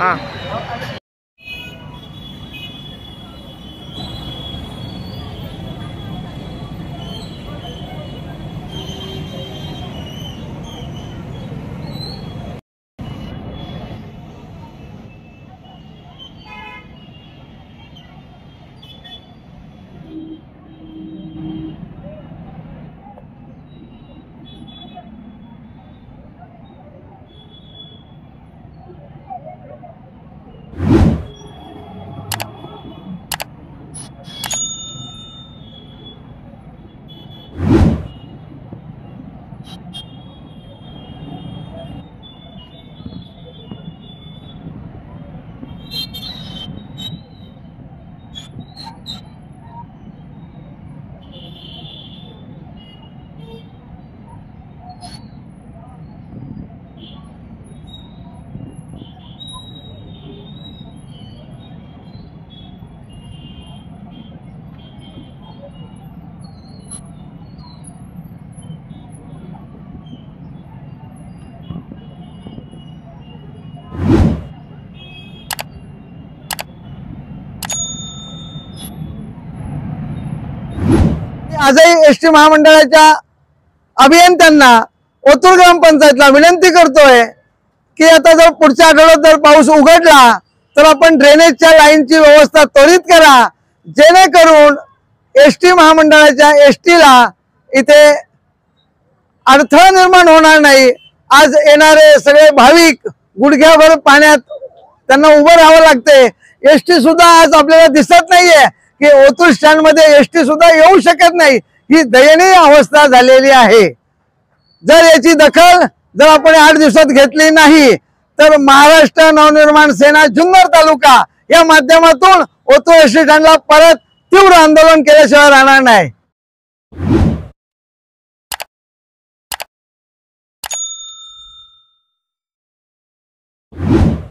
हां आजही एसटी महामंडळाच्या अभियंत्यांना ओतूर ग्रामपंचायतला विनंती करतोय की आता जर पुढच्या आठवड्यात जर पाऊस उघडला तर आपण ड्रेनेजच्या लाईनची व्यवस्था त्वरित करा, जेणेकरून एसटी महामंडळाच्या एसटीला इथे अडथळा निर्माण होणार नाही। आज येणारे सगळे भाविक गुडघ्याभर पाण्यात त्यांना उभं राहावं लागते। एसटी सुद्धा आज आपल्याला दिसत नाहीये की ओतूर स्टँड मध्ये एसटी सुद्धा येऊ शकत नाही। ही दयनीय अवस्था झालेली आहे। जर याची दखल जर आपण 8 दिवसात घेतली नाही तर महाराष्ट्र नवनिर्माण सेना जुन्नर तालुका या माध्यमातून ओतूर एसटी स्टँडला परत तीव्र आंदोलन केल्याशिवाय राहणार नाही।